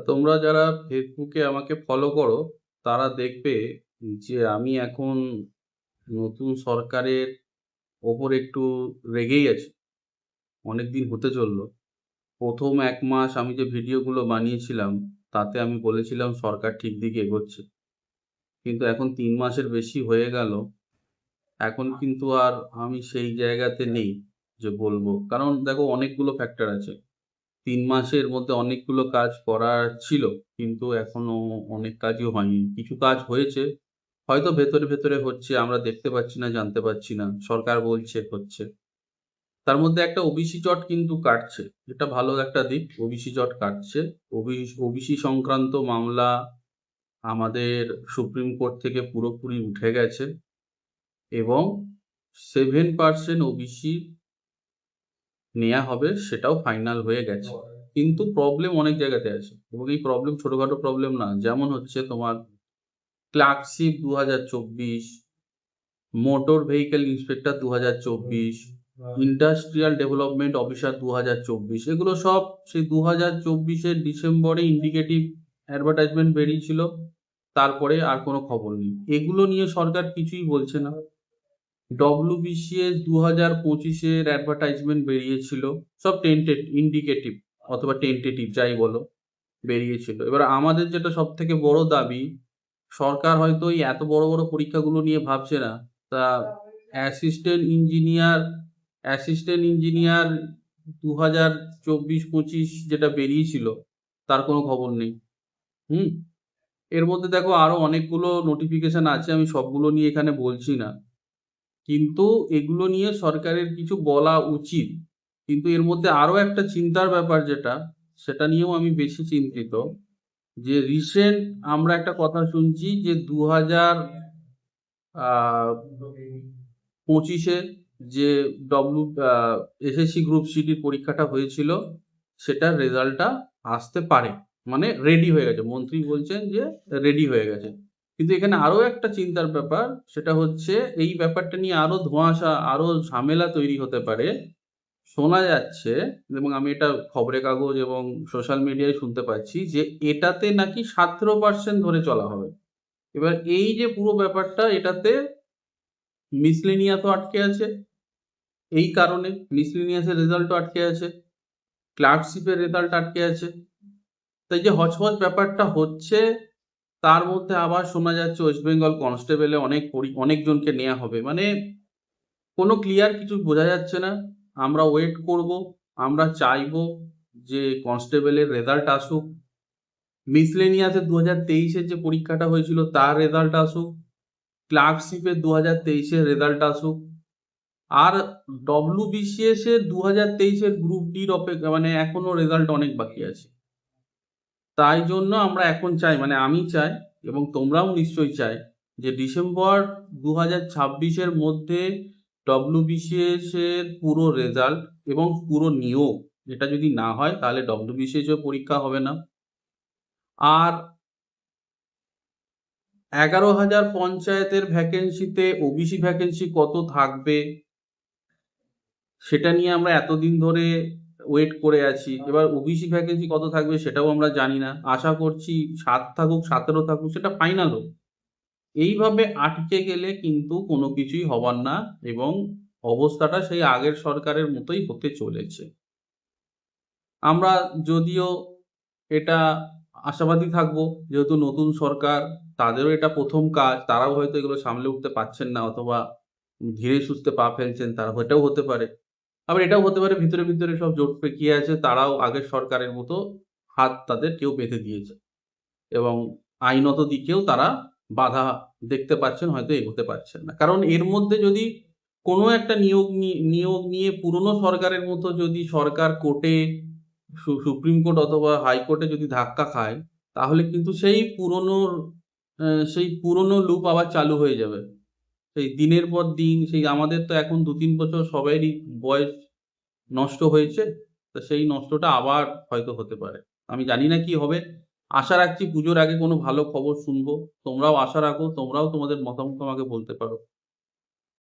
তোমরা যারা ফেসবুকে আমাকে ফলো করো তারা দেখবে যে আমি এখন নতুন সরকারের ওপর একটু রেগেই আছি। অনেকদিন হতে চললো। প্রথম 1 মাস আমি যে ভিডিওগুলো বানিয়েছিলাম তাতে আমি বলেছিলাম সরকার ঠিক দিকে এগোচ্ছে, কিন্তু এখন 3 মাসের বেশি হয়ে গেল। এখন কিন্তু আর আমি সেই জায়গাতে নেই যে বলবো, কারণ দেখো অনেকগুলো ফ্যাক্টর আছে। 3 মাসের মধ্যে অনেকগুলো কাজ করার ছিল, কিন্তু এখনো অনেক কাজই হয়নি। কিছু কাজ হয়েছে, হয়তো ভেতরে ভেতরে হচ্ছে, আমরা দেখতে পাচ্ছি না, জানতে পারছি না। সরকার বলছে হচ্ছে। তার মধ্যে একটা ওবিসি জট কিন্তু কাটছে, যেটা ভালো একটা দিক। ওবিসি জট কাটছে। ওবিসি সংক্রান্ত মামলা আমাদের সুপ্রিম কোর্ট থেকে পুরোপুরি উঠে গেছে, এবং 7% ওবিসি নেওয়া হবে, সেটাও ফাইনাল হয়ে গেছে। কিন্তু প্রবলেম অনেক জায়গাতে আছে, এবং এই প্রবলেম ছোটখাটো প্রবলেম না। যেমন হচ্ছে তোমার clerkship 2024, motor vehicle inspector 2024, industrial development officer 2024, এগুলো সব সেই 2024-এর ডিসেম্বরে ইন্ডিকেটিভ অ্যাডভার্টাইজমেন্ট বেরিয়েছিল। তারপরে আর কোনো খবর নেই। এগুলো নিয়ে সরকার কিছুই বলছে না। ডব্লিউবিসিএস 2025-এর অ্যাডভার্টাইজমেন্ট বেরিয়েছিল, সব টেন্টেড ইন্ডিকেটিভ অথবা টেন্টেটিভ যাই বলো, বেরিয়েছিল। এবার আমাদের যেটা সব থেকে বড় দাবি, সরকার হয়তো এই এত বড় বড় পরীক্ষাগুলো নিয়ে ভাবছে না। তা অ্যাসিস্ট্যান্ট ইঞ্জিনিয়ার 2024-25 যেটা বেরিয়েছিল, তার কোনো খবর নেই। হুম। এর মধ্যে দেখো আরো অনেকগুলো নোটিফিকেশন আছে, আমি সবগুলো নিয়ে এখানে বলছি না, কিন্তু এগুলো নিয়ে সরকারের কিছু বলা উচিত। কিন্তু এর মধ্যে আরো একটা চিন্তার ব্যাপার যেটা, সেটা নিয়েও আমি বেশি চিন্তিত। যে রিসেন্ট আমরা একটা কথা শুনছি যে 2025-এ যে ডব্লিউ এসএসসি গ্রুপ সিটির পরীক্ষাটা হয়েছিল, সেটার রেজাল্টটা আসতে পারে, মানে রেডি হয়ে গেছে। মন্ত্রী বলছেন যে রেডি হয়ে গেছে। কিন্তু এখানে আরো একটা চিন্তার ব্যাপার, সেটা হচ্ছে এই ব্যাপারটা নিয়ে আরো ধোঁয়াশা, আরো ঝামেলা তৈরি হতে পারে। শোনা যাচ্ছে, এবং আমি এটা খবরের কাগজ এবং সোশ্যাল মিডিয়ায় শুনতে পাচ্ছি, যে এটাতে নাকি 17% ধরে চলা হবে। এবার এই যে পুরো ব্যাপারটা, এটাতে মিসলেনিয়াসও আটকে আছে। এই কারণে মিসলেনিয়াসের রেজাল্টও আটকে আছে, ক্লার্কশিপের রেজাল্ট আটকে আছে। তাই যে হচপচ ব্যাপারটা হচ্ছে, তার মধ্যে আবার শোনা যাচ্ছে ওয়েস্ট বেঙ্গল কনস্টেবলে অনেকজনকে নেওয়া হবে। মানে কোনো ক্লিয়ার কিছু বোঝা যাচ্ছে না। আমরা ওয়েট করব, আমরা চাইবো যে কনস্টেবলের রেজাল্ট আসুক, মিসলেনিয়াসের 2023-এর যে পরীক্ষাটা হয়েছিল তার রেজাল্ট আসুক, ক্লার্কশিপের 2023-এর রেজাল্ট আসুক। আর ডব্লিউবিসিএস এর 2023-এর গ্রুপ ডির অপেক্ষা, মানে এখনো রেজাল্ট অনেক বাকি আছে। তাই জন্য আমরা এখন চাই, মানে আমি চাই এবং তোমরাও নিশ্চয়ই চাই, যে ডিসেম্বর 2026-এর মধ্যে ডব্লিউবিসিএস এর পুরো রেজাল্ট এবং পুরো নিয়োগ, এটা যদি না হয় তাহলে ডব্লিউবিসিএস এর পরীক্ষা হবে না। আর 11,000 পঞ্চায়েতের ভ্যাকেন্সিতে ওবিসি ভ্যাকেন্সি কত থাকবে, সেটা নিয়ে আমরা এতদিন ধরে ওয়েট করে আছি। এবার ওবিসি ভ্যাকেন্সি কত থাকবে সেটাও আমরা জানি না। আশা করছি 7 থাকুক, 17 থাকুক, সেটা ফাইনাল হোক। এইভাবে আটকে গেলে কিন্তু কোনো কিছুই হবার না, এবং অবস্থাটা সেই আগের সরকারের মতোই হতে চলেছে। আমরা যদিও এটা আশাবাদী থাকবো, যেহেতু নতুন সরকার, তাদেরও এটা প্রথম কাজ, তারাও হয়তো এগুলো সামলে উঠতে পারছেন না, অথবা ধীরে সুস্থে পা ফেলছেন, তারা এটাও হতে পারে। আবার এটাও হতে পারে ভিতরে ভিতরে সব জোট পেকিয়ে আছে, তারাও আগের সরকারের মতো হাত তাদের কেউ বেঁধে দিয়েছে, এবং আইনত দিকেও তারা বাধা দেখতে পাচ্ছেন, হয়তো এগোতে পারছেন না। কারণ এর মধ্যে যদি কোনো একটা নিয়োগ নিয়ে পুরনো সরকারের মতো যদি সরকার কোর্টে, সুপ্রিম কোর্ট অথবা হাইকোর্টে যদি ধাক্কা খায়, তাহলে কিন্তু সেই পুরনো লুপ আবার চালু হয়ে যাবে। সেই দিনের পর দিন, সেই আমাদের তো এখন 2-3 বছর সবারই বয়স নষ্ট হয়েছে, তো সেই নষ্টটা আবার হয়তো হতে পারে। আমি জানি না কি হবে। আশা রাখছি পুজোর আগে কোনো ভালো খবর শুনবো। তোমরাও আশা রাখো, তোমরাও তোমাদের মতামত আমাকে বলতে পারো।